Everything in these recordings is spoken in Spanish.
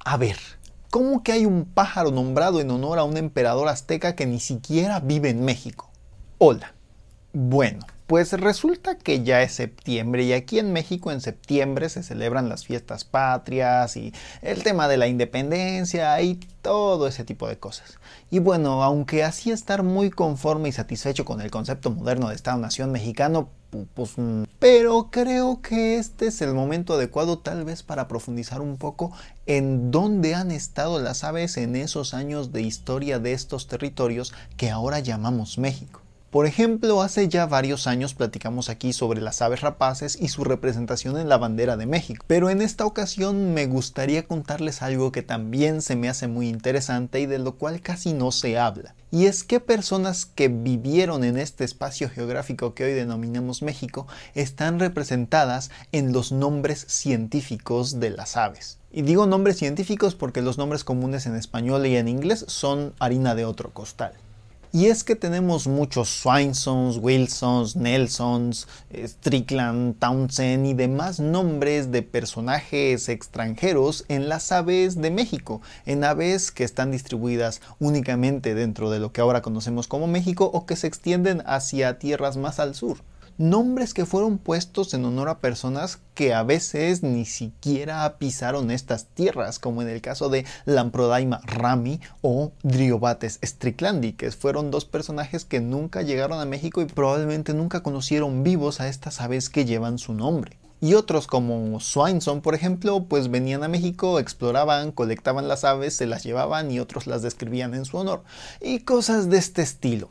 A ver, ¿cómo que hay un pájaro nombrado en honor a un emperador azteca que ni siquiera vive en México? Hola. Bueno, pues resulta que ya es septiembre y aquí en México en septiembre se celebran las fiestas patrias y el tema de la independencia y todo ese tipo de cosas. Y bueno, aunque así estar muy conforme y satisfecho con el concepto moderno de Estado-Nación mexicano, pues, pero creo que este es el momento adecuado tal vez para profundizar un poco en dónde han estado las aves en esos años de historia de estos territorios que ahora llamamos México. Por ejemplo, hace ya varios años platicamos aquí sobre las aves rapaces y su representación en la bandera de México, pero en esta ocasión me gustaría contarles algo que también se me hace muy interesante y de lo cual casi no se habla. Y es que personas que vivieron en este espacio geográfico que hoy denominamos México están representadas en los nombres científicos de las aves. Y digo nombres científicos porque los nombres comunes en español y en inglés son harina de otro costal. Y es que tenemos muchos Swainsons, Wilsons, Nelsons, Strickland, Townsend y demás nombres de personajes extranjeros en las aves de México, en aves que están distribuidas únicamente dentro de lo que ahora conocemos como México o que se extienden hacia tierras más al sur. Nombres que fueron puestos en honor a personas que a veces ni siquiera pisaron estas tierras, como en el caso de Lamprodaima rami o Driobates stricklandii, que fueron dos personajes que nunca llegaron a México y probablemente nunca conocieron vivos a estas aves que llevan su nombre. Y otros como Swainson, por ejemplo, pues venían a México, exploraban, colectaban las aves, se las llevaban y otros las describían en su honor. Y cosas de este estilo.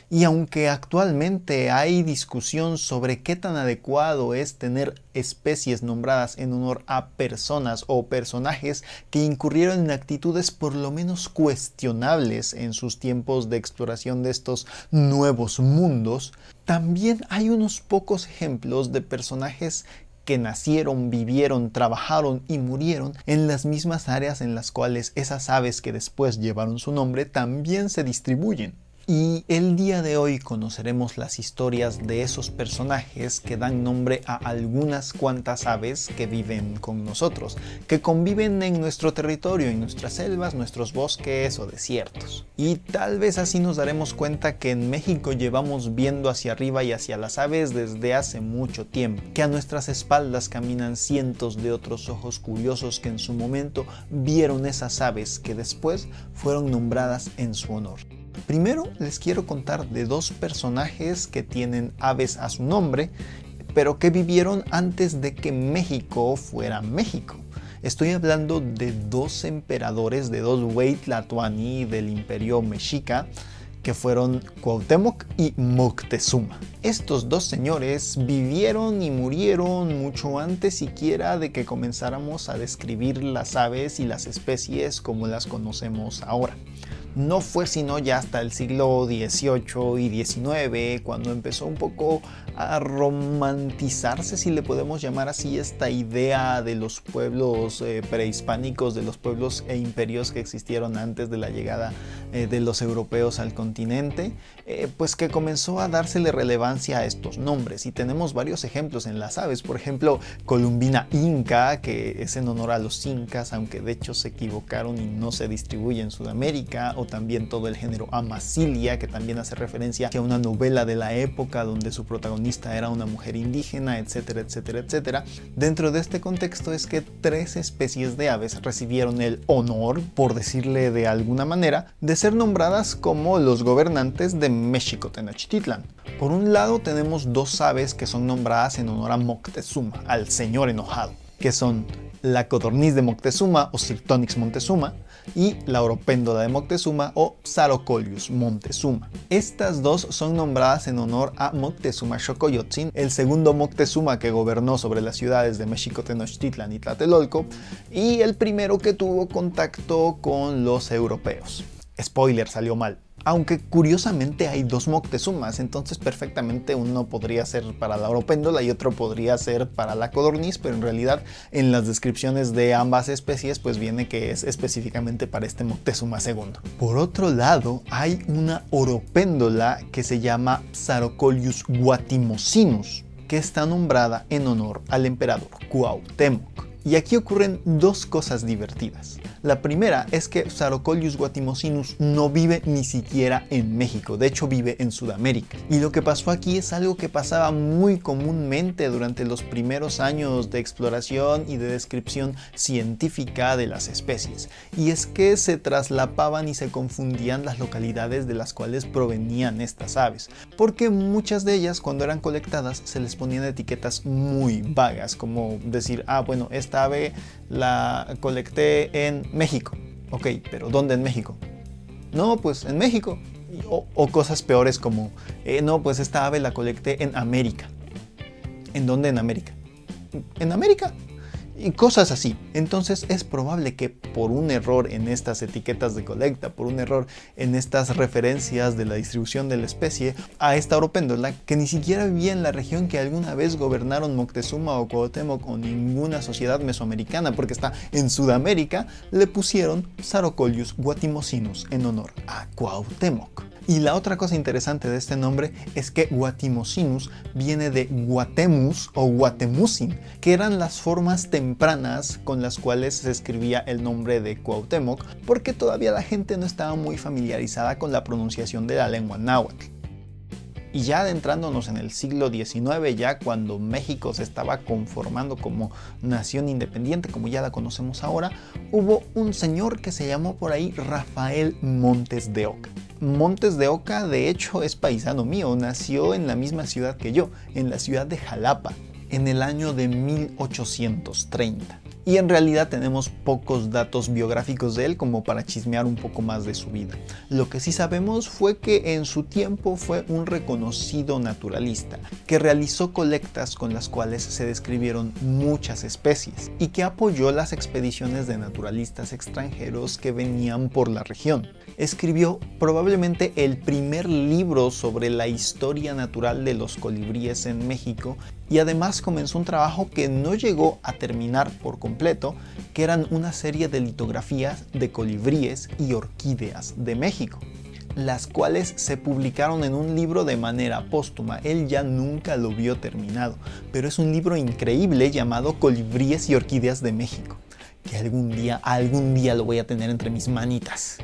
Y aunque actualmente hay discusión sobre qué tan adecuado es tener especies nombradas en honor a personas o personajes que incurrieron en actitudes por lo menos cuestionables en sus tiempos de exploración de estos nuevos mundos, también hay unos pocos ejemplos de personajes que nacieron, vivieron, trabajaron y murieron en las mismas áreas en las cuales esas aves que después llevaron su nombre también se distribuyen. Y el día de hoy conoceremos las historias de esos personajes que dan nombre a algunas cuantas aves que viven con nosotros, que conviven en nuestro territorio, en nuestras selvas, nuestros bosques o desiertos. Y tal vez así nos daremos cuenta que en México llevamos viendo hacia arriba y hacia las aves desde hace mucho tiempo, que a nuestras espaldas caminan cientos de otros ojos curiosos que en su momento vieron esas aves que después fueron nombradas en su honor. Primero les quiero contar de dos personajes que tienen aves a su nombre, pero que vivieron antes de que México fuera México. Estoy hablando de dos emperadores, de dos Huey Tlatoani del Imperio Mexica, que fueron Cuauhtémoc y Moctezuma. Estos dos señores vivieron y murieron mucho antes siquiera de que comenzáramos a describir las aves y las especies como las conocemos ahora. No fue sino ya hasta el siglo XVIII y XIX cuando empezó un poco a romantizarse, si le podemos llamar así, esta idea de los pueblos prehispánicos, de los pueblos e imperios que existieron antes de la llegada de los europeos al continente, pues que comenzó a dársele relevancia a estos nombres. Y tenemos varios ejemplos en las aves, por ejemplo, Columbina inca, que es en honor a los incas, aunque de hecho se equivocaron y no se distribuye en Sudamérica, o también todo el género Amazilia, que también hace referencia a una novela de la época donde su protagonista era una mujer indígena, etcétera, etcétera, etcétera. Dentro de este contexto es que tres especies de aves recibieron el honor, por decirle de alguna manera, de ser nombradas como los gobernantes de México Tenochtitlan. Por un lado tenemos dos aves que son nombradas en honor a Moctezuma, al señor enojado, que son la codorniz de Moctezuma o Cirtonix montezuma y la oropéndola de Moctezuma o Psarocoleus montezuma. Estas dos son nombradas en honor a Moctezuma Xocoyotzin, el segundo Moctezuma que gobernó sobre las ciudades de México Tenochtitlan y Tlatelolco, y el primero que tuvo contacto con los europeos. Spoiler, salió mal. Aunque curiosamente hay dos Moctezumas, entonces perfectamente uno podría ser para la oropéndola y otro podría ser para la codorniz, pero en realidad en las descripciones de ambas especies pues viene que es específicamente para este Moctezuma II. Por otro lado, hay una oropéndola que se llama Psarocoleus guatimosinus, que está nombrada en honor al emperador Cuauhtémoc. Y aquí ocurren dos cosas divertidas. La primera es que Sarocoleus guatimosimus no vive ni siquiera en México, de hecho vive en Sudamérica. Y lo que pasó aquí es algo que pasaba muy comúnmente durante los primeros años de exploración y de descripción científica de las especies. Y es que se traslapaban y se confundían las localidades de las cuales provenían estas aves, porque muchas de ellas cuando eran colectadas se les ponían etiquetas muy vagas, como decir, bueno, esta ave la colecté en México. Ok, pero ¿dónde en México? No, pues en México. O cosas peores como, no, pues esta ave la colecté en América. ¿En dónde en América? En América. Y cosas así. Entonces es probable que por un error en estas etiquetas de colecta, por un error en estas referencias de la distribución de la especie, a esta oropéndola, que ni siquiera vivía en la región que alguna vez gobernaron Moctezuma o Cuauhtémoc o ninguna sociedad mesoamericana, porque está en Sudamérica, le pusieron Sarocoleus guatimosimus en honor a Cuauhtémoc. Y la otra cosa interesante de este nombre es que Guatimosimus viene de Guatemus o Guatemusin, que eran las formas tempranas con las cuales se escribía el nombre de Cuauhtémoc, porque todavía la gente no estaba muy familiarizada con la pronunciación de la lengua náhuatl. Y ya adentrándonos en el siglo XIX, ya cuando México se estaba conformando como nación independiente, como ya la conocemos ahora, hubo un señor que se llamó por ahí Rafael Montes de Oca. Montes de Oca, de hecho, es paisano mío, nació en la misma ciudad que yo, en la ciudad de Jalapa, en el año de 1830. Y en realidad tenemos pocos datos biográficos de él como para chismear un poco más de su vida. Lo que sí sabemos fue que en su tiempo fue un reconocido naturalista, que realizó colectas con las cuales se describieron muchas especies y que apoyó las expediciones de naturalistas extranjeros que venían por la región. Escribió probablemente el primer libro sobre la historia natural de los colibríes en México y además comenzó un trabajo que no llegó a terminar por completo, que eran una serie de litografías de colibríes y orquídeas de México, las cuales se publicaron en un libro de manera póstuma. Él ya nunca lo vio terminado, pero es un libro increíble llamado Colibríes y Orquídeas de México, que algún día lo voy a tener entre mis manitas.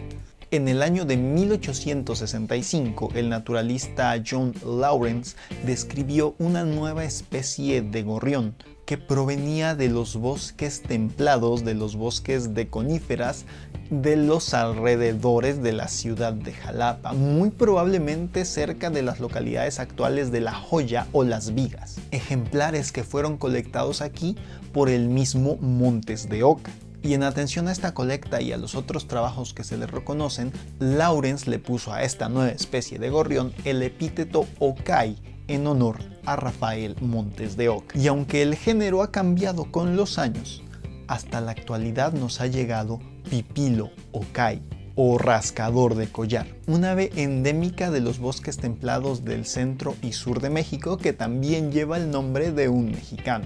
En el año de 1865, el naturalista John Lawrence describió una nueva especie de gorrión que provenía de los bosques templados, de los bosques de coníferas, de los alrededores de la ciudad de Jalapa, muy probablemente cerca de las localidades actuales de La Joya o Las Vigas. Ejemplares que fueron colectados aquí por el mismo Montes de Oca. Y en atención a esta colecta y a los otros trabajos que se le reconocen, Lawrence le puso a esta nueva especie de gorrión el epíteto Ocay en honor a Rafael Montes de Oca. Y aunque el género ha cambiado con los años, hasta la actualidad nos ha llegado Pipilo Ocay o rascador de collar, una ave endémica de los bosques templados del centro y sur de México que también lleva el nombre de un mexicano.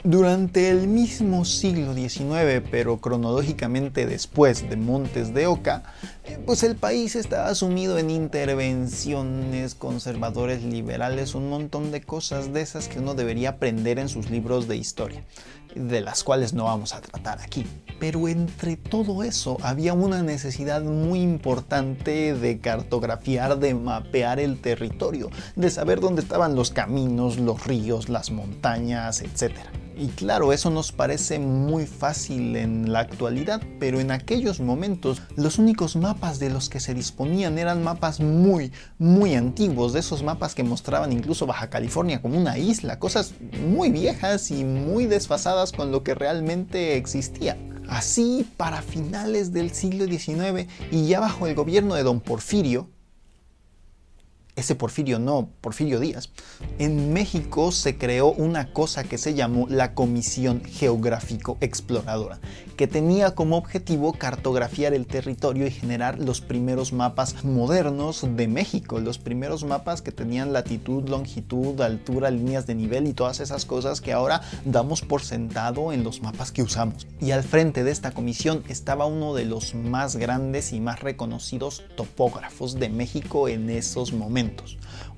Durante el mismo siglo XIX, pero cronológicamente después de Montes de Oca, pues el país estaba sumido en intervenciones, conservadores, liberales, un montón de cosas de esas que uno debería aprender en sus libros de historia, de las cuales no vamos a tratar aquí. Pero entre todo eso había una necesidad muy importante de cartografiar, de mapear el territorio, de saber dónde estaban los caminos, los ríos, las montañas, etc. Y claro, eso nos parece muy fácil en la actualidad, pero en aquellos momentos los únicos mapas de los que se disponían eran mapas muy antiguos, de esos mapas que mostraban incluso Baja California como una isla, cosas muy viejas y muy desfasadas con lo que realmente existía. Así, para finales del siglo XIX y ya bajo el gobierno de don Porfirio, Porfirio Díaz, en México se creó una cosa que se llamó la Comisión Geográfico Exploradora, que tenía como objetivo cartografiar el territorio y generar los primeros mapas modernos de México, los primeros mapas que tenían latitud, longitud, altura, líneas de nivel y todas esas cosas que ahora damos por sentado en los mapas que usamos. Y al frente de esta comisión estaba uno de los más grandes y más reconocidos topógrafos de México en esos momentos,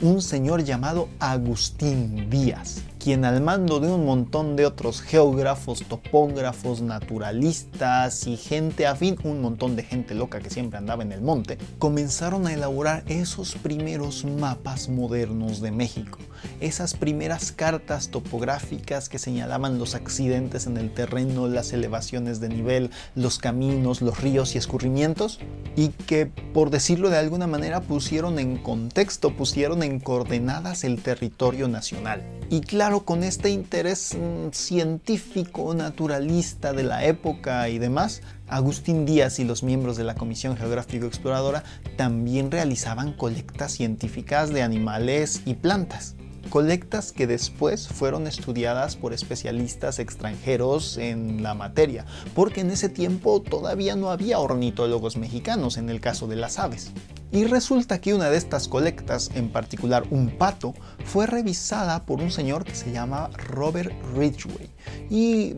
un señor llamado Agustín Díaz, quien al mando de un montón de otros geógrafos, topógrafos, naturalistas y gente afín, un montón de gente loca que siempre andaba en el monte, comenzaron a elaborar esos primeros mapas modernos de México, esas primeras cartas topográficas que señalaban los accidentes en el terreno, las elevaciones de nivel, los caminos, los ríos y escurrimientos, y que, por decirlo de alguna manera, pusieron en contexto, pusieron en coordenadas el territorio nacional. Y claro, con este interés científico, naturalista de la época y demás, Agustín Díaz y los miembros de la Comisión Geográfico Exploradora también realizaban colectas científicas de animales y plantas. Colectas que después fueron estudiadas por especialistas extranjeros en la materia, porque en ese tiempo todavía no había ornitólogos mexicanos en el caso de las aves. Y resulta que una de estas colectas, en particular un pato, fue revisada por un señor que se llama Robert Ridgway. Y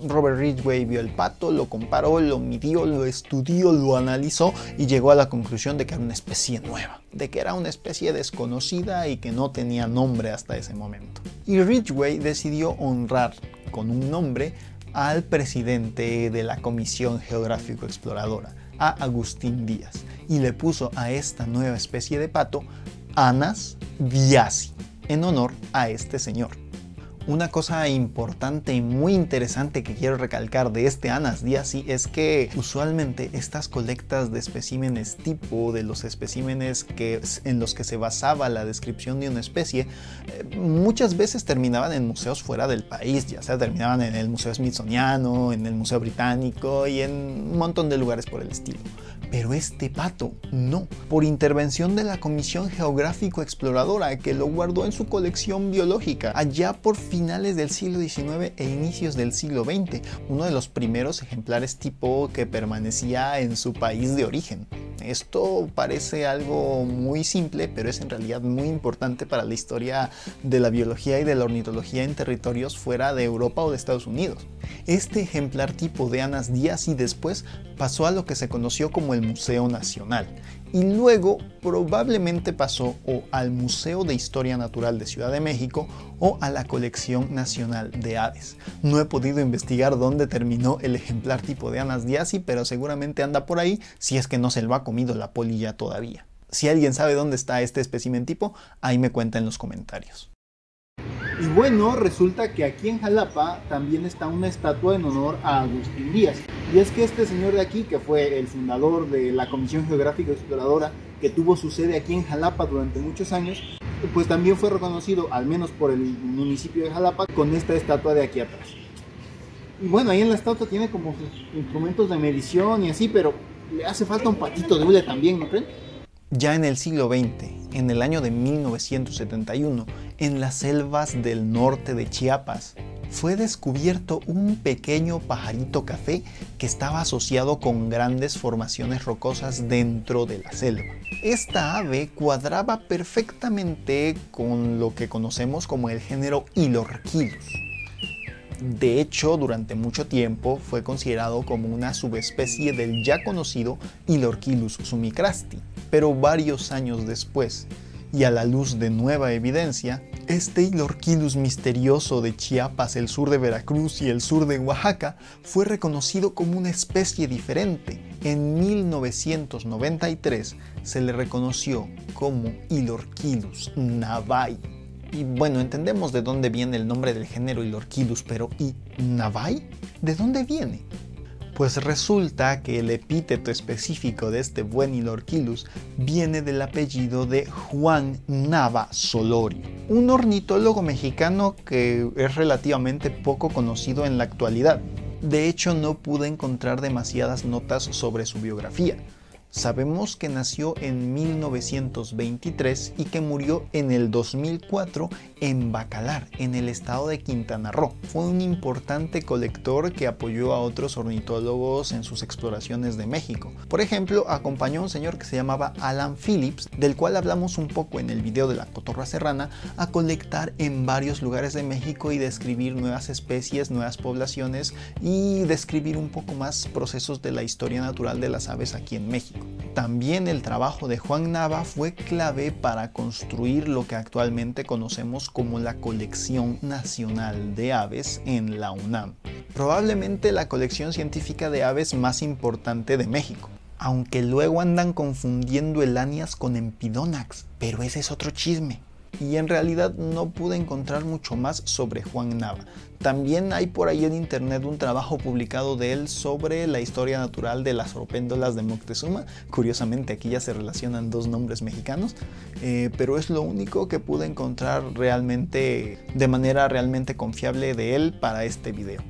Robert Ridgway vio el pato, lo comparó, lo midió, lo estudió, lo analizó y llegó a la conclusión de que era una especie nueva, de que era una especie desconocida y que no tenía nombre hasta ese momento. Y Ridgway decidió honrar con un nombre al presidente de la Comisión Geográfico Exploradora, a Agustín Díaz, y le puso a esta nueva especie de pato Anas diazi, en honor a este señor. Una cosa importante y muy interesante que quiero recalcar de este Anas diazi es que usualmente estas colectas de especímenes tipo, de los especímenes en los que se basaba la descripción de una especie, muchas veces terminaban en museos fuera del país, ya sea terminaban en el Museo Smithsoniano, en el Museo Británico y en un montón de lugares por el estilo. Pero este pato no, por intervención de la Comisión Geográfico Exploradora, que lo guardó en su colección biológica allá por finales del siglo XIX e inicios del siglo XX, uno de los primeros ejemplares tipo que permanecía en su país de origen. Esto parece algo muy simple, pero es en realidad muy importante para la historia de la biología y de la ornitología en territorios fuera de Europa o de Estados Unidos. Este ejemplar tipo de Anas diazi después pasó a lo que se conoció como el Museo Nacional y luego probablemente pasó o al Museo de Historia Natural de Ciudad de México o a la Colección Nacional de Aves. No he podido investigar dónde terminó el ejemplar tipo de Anas diazi, pero seguramente anda por ahí si es que no se lo ha comido la polilla todavía. Si alguien sabe dónde está este espécimen tipo, ahí me cuenta en los comentarios. Y bueno, resulta que aquí en Jalapa también está una estatua en honor a Agustín Díaz. Y es que este señor de aquí, que fue el fundador de la Comisión Geográfica Exploradora, que tuvo su sede aquí en Jalapa durante muchos años, pues también fue reconocido, al menos por el municipio de Jalapa, con esta estatua de aquí atrás. Y bueno, ahí en la estatua tiene como sus instrumentos de medición y así, pero le hace falta un patito de hule también, ¿no creen? Ya en el siglo XX, en el año de 1971, en las selvas del norte de Chiapas, fue descubierto un pequeño pajarito café que estaba asociado con grandes formaciones rocosas dentro de la selva. Esta ave cuadraba perfectamente con lo que conocemos como el género Hylorchilus. De hecho, durante mucho tiempo fue considerado como una subespecie del ya conocido Hylorchilus sumicrasti, pero varios años después, y a la luz de nueva evidencia, este Hylorchilus misterioso de Chiapas, el sur de Veracruz y el sur de Oaxaca fue reconocido como una especie diferente. En 1993 se le reconoció como Hylorchilus navai. Y bueno, entendemos de dónde viene el nombre del género Hylorchilus, pero ¿y navai? ¿De dónde viene? Pues resulta que el epíteto específico de este buen Hylorchilus viene del apellido de Juan Nava Solorio, un ornitólogo mexicano que es relativamente poco conocido en la actualidad. De hecho, no pude encontrar demasiadas notas sobre su biografía. Sabemos que nació en 1923 y que murió en el 2004 en Bacalar, en el estado de Quintana Roo. Fue un importante colector que apoyó a otros ornitólogos en sus exploraciones de México. Por ejemplo, acompañó a un señor que se llamaba Alan Phillips, del cual hablamos un poco en el video de la cotorra serrana, a colectar en varios lugares de México y describir nuevas especies, nuevas poblaciones y describir un poco más procesos de la historia natural de las aves aquí en México. también el trabajo de Juan Nava fue clave para construir lo que actualmente conocemos como la Colección Nacional de Aves en la UNAM. Probablemente la colección científica de aves más importante de México. Aunque luego andan confundiendo el Anias con Empidonax, pero ese es otro chisme. Y en realidad no pude encontrar mucho más sobre Juan Nava. También hay por ahí en internet un trabajo publicado de él sobre la historia natural de las oropéndolas de Moctezuma. Curiosamente aquí ya se relacionan dos nombres mexicanos, pero es lo único que pude encontrar realmente de manera realmente confiable de él para este video.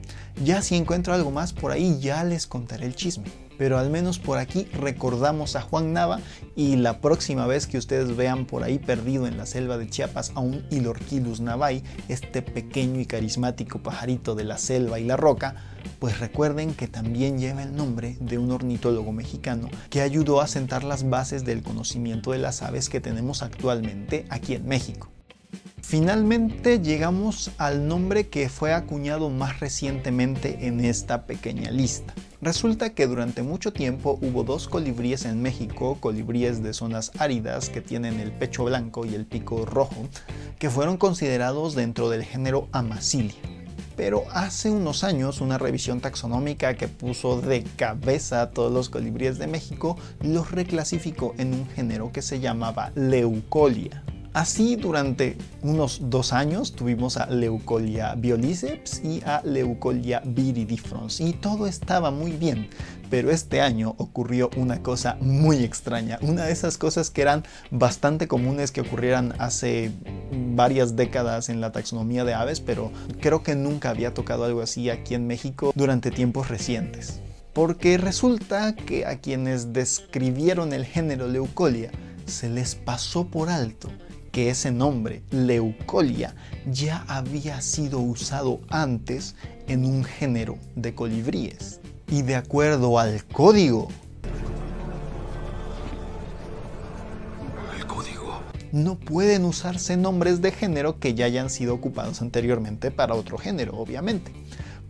Ya si encuentro algo más por ahí ya les contaré el chisme. Pero al menos por aquí recordamos a Juan Nava, y la próxima vez que ustedes vean por ahí perdido en la selva de Chiapas a un Ilorquilus navai, este pequeño y carismático pajarito de la selva y la roca, pues recuerden que también lleva el nombre de un ornitólogo mexicano que ayudó a sentar las bases del conocimiento de las aves que tenemos actualmente aquí en México. Finalmente llegamos al nombre que fue acuñado más recientemente en esta pequeña lista. Resulta que durante mucho tiempo hubo dos colibríes en México, colibríes de zonas áridas que tienen el pecho blanco y el pico rojo, que fueron considerados dentro del género Amacilia. Pero hace unos años una revisión taxonómica que puso de cabeza a todos los colibríes de México los reclasificó en un género que se llamaba Leucolia. Así, durante unos 2 años tuvimos a Leucolia violiceps y a Leucolia viridifrons, y todo estaba muy bien. Pero este año ocurrió una cosa muy extraña, una de esas cosas que eran bastante comunes que ocurrieran hace varias décadas en la taxonomía de aves, pero creo que nunca había tocado algo así aquí en México durante tiempos recientes. Porque resulta que a quienes describieron el género Leucolia se les pasó por alto que ese nombre, Leucolia, ya había sido usado antes en un género de colibríes. Y de acuerdo al código, no pueden usarse nombres de género que ya hayan sido ocupados anteriormente para otro género, obviamente.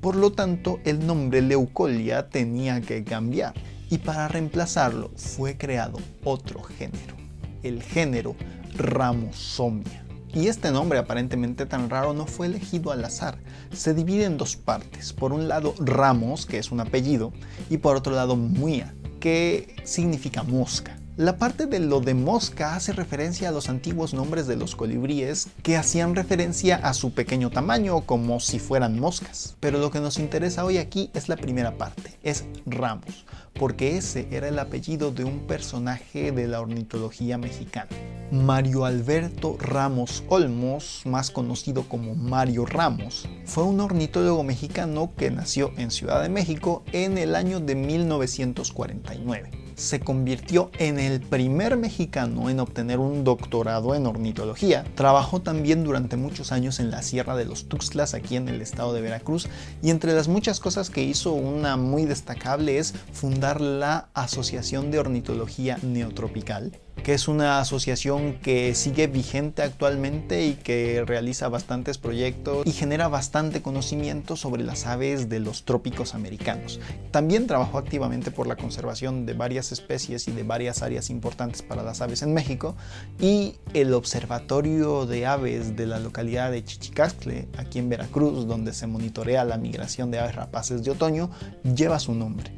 Por lo tanto, el nombre Leucolia tenía que cambiar, y para reemplazarlo fue creado otro género, el género Ramosomia. Y este nombre aparentemente tan raro no fue elegido al azar. Se divide en dos partes. Por un lado Ramos, que es un apellido, y por otro lado Muia, que significa mosca. La parte de lo de mosca hace referencia a los antiguos nombres de los colibríes que hacían referencia a su pequeño tamaño, como si fueran moscas. Pero lo que nos interesa hoy aquí es la primera parte, es Ramos, porque ese era el apellido de un personaje de la ornitología mexicana. Mario Alberto Ramos Olmos, más conocido como Mario Ramos, fue un ornitólogo mexicano que nació en Ciudad de México en el año de 1949. Se convirtió en el primer mexicano en obtener un doctorado en ornitología. Trabajó también durante muchos años en la Sierra de los Tuxtlas, aquí en el estado de Veracruz, y entre las muchas cosas que hizo, una muy destacable es fundar la Asociación de Ornitología Neotropical, que es una asociación que sigue vigente actualmente y que realiza bastantes proyectos y genera bastante conocimiento sobre las aves de los trópicos americanos. También trabajó activamente por la conservación de varias especies y de varias áreas importantes para las aves en México, y el Observatorio de Aves de la localidad de Chichicastle, aquí en Veracruz, donde se monitorea la migración de aves rapaces de otoño, lleva su nombre.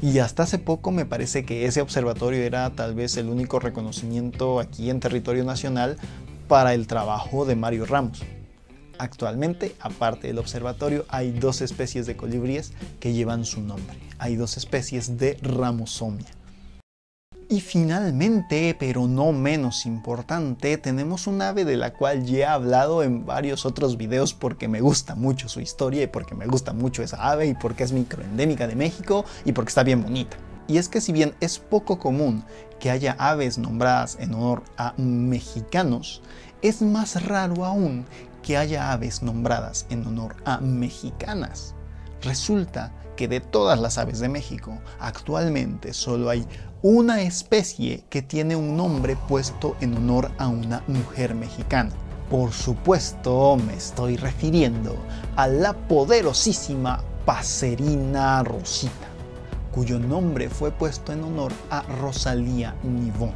Y hasta hace poco me parece que ese observatorio era tal vez el único reconocimiento aquí en territorio nacional para el trabajo de Mario Ramos. Actualmente, aparte del observatorio, hay 2 especies de colibríes que llevan su nombre. Hay 2 especies de Ramosomia. Y finalmente, pero no menos importante, tenemos un ave de la cual ya he hablado en varios otros videos porque me gusta mucho su historia y porque me gusta mucho esa ave y porque es microendémica de México y porque está bien bonita. Y es que si bien es poco común que haya aves nombradas en honor a mexicanos, es más raro aún que haya aves nombradas en honor a mexicanas. Resulta que de todas las aves de México, actualmente solo hay una especie que tiene un nombre puesto en honor a una mujer mexicana. Por supuesto, me estoy refiriendo a la poderosísima Passerina rosita. cuyo nombre fue puesto en honor a Rosalía Nibón,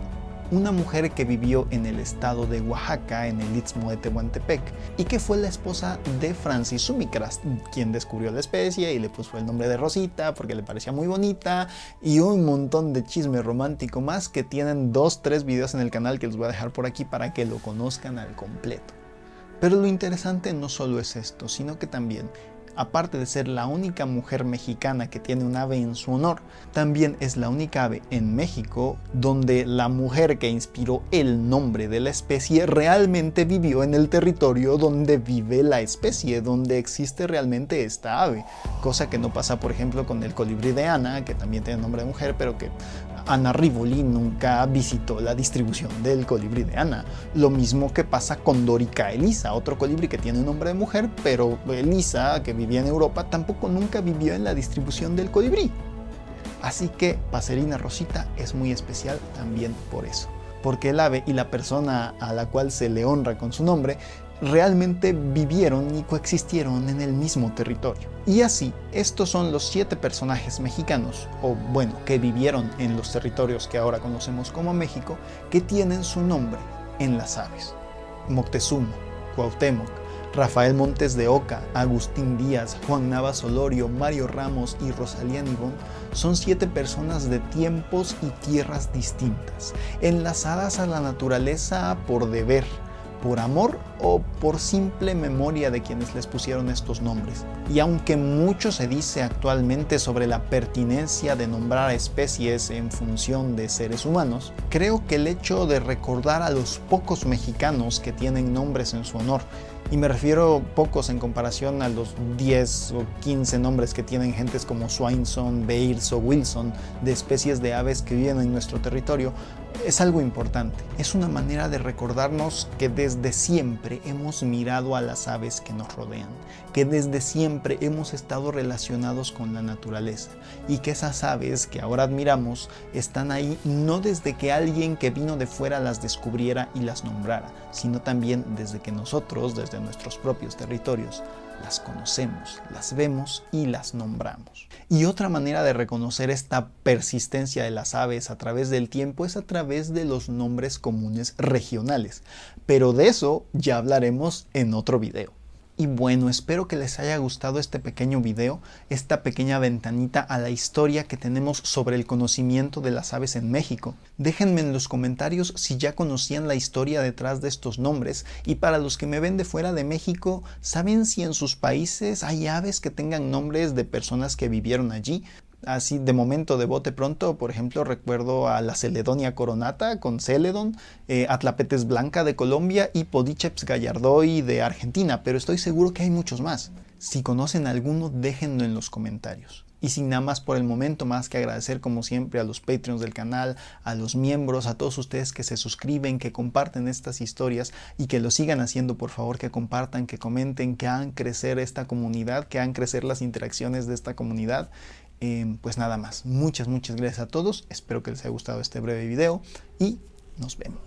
una mujer que vivió en el estado de Oaxaca, en el Istmo de Tehuantepec, y que fue la esposa de Francis Sumicras, quien descubrió la especie y le puso el nombre de Rosita porque le parecía muy bonita, y un montón de chisme romántico más que tienen 2-3 videos en el canal que les voy a dejar por aquí para que lo conozcan al completo. Pero lo interesante no solo es esto, sino que también, aparte de ser la única mujer mexicana que tiene un ave en su honor, también es la única ave en México donde la mujer que inspiró el nombre de la especie realmente vivió en el territorio donde vive la especie, donde existe realmente esta ave. Cosa que no pasa, por ejemplo, con el colibrí de Ana, que también tiene nombre de mujer, pero que Ana Rivoli nunca visitó la distribución del colibrí de Ana. Lo mismo que pasa con Dorica Elisa, otro colibrí que tiene nombre de mujer, pero Elisa, que vivía en Europa, tampoco nunca vivió en la distribución del colibrí. Así que Passerina Rosita es muy especial también por eso, porque el ave y la persona a la cual se le honra con su nombre realmente vivieron y coexistieron en el mismo territorio. Y así, estos son los 7 personajes mexicanos, o bueno, que vivieron en los territorios que ahora conocemos como México, que tienen su nombre en las aves. Moctezuma, Cuauhtémoc, Rafael Montes de Oca, Agustín Díaz, Juan Navas Olorio, Mario Ramos y Rosalía Nibón son 7 personas de tiempos y tierras distintas, enlazadas a la naturaleza por deber, por amor o por simple memoria de quienes les pusieron estos nombres. Y aunque mucho se dice actualmente sobre la pertinencia de nombrar especies en función de seres humanos, creo que el hecho de recordar a los pocos mexicanos que tienen nombres en su honor, y me refiero pocos en comparación a los 10 o 15 nombres que tienen gentes como Swainson, Bairs o Wilson de especies de aves que viven en nuestro territorio, es algo importante. Es una manera de recordarnos que desde siempre hemos mirado a las aves que nos rodean, que desde siempre hemos estado relacionados con la naturaleza y que esas aves que ahora admiramos están ahí no desde que alguien que vino de fuera las descubriera y las nombrara, sino también desde que nosotros, desde nuestros propios territorios, las conocemos, las vemos y las nombramos. Y otra manera de reconocer esta persistencia de las aves a través del tiempo es a través de los nombres comunes regionales, pero de eso ya hablaremos en otro video. Y bueno, espero que les haya gustado este pequeño video, esta pequeña ventanita a la historia que tenemos sobre el conocimiento de las aves en México. Déjenme en los comentarios si ya conocían la historia detrás de estos nombres, y para los que me ven de fuera de México, ¿saben si en sus países hay aves que tengan nombres de personas que vivieron allí? Así de momento, de bote pronto, por ejemplo, recuerdo a la Celedonia coronata con Celedon, Atlapetes blanca de Colombia y Podiceps gallardoi de Argentina, pero estoy seguro que hay muchos más. Si conocen alguno, déjenlo en los comentarios. Y sin nada más por el momento, más que agradecer como siempre a los Patreons del canal, a los miembros, a todos ustedes que se suscriben, que comparten estas historias y que lo sigan haciendo, por favor, que compartan, que comenten, que hagan crecer esta comunidad, que hagan crecer las interacciones de esta comunidad. Pues nada más, muchas gracias a todos, espero que les haya gustado este breve video y nos vemos.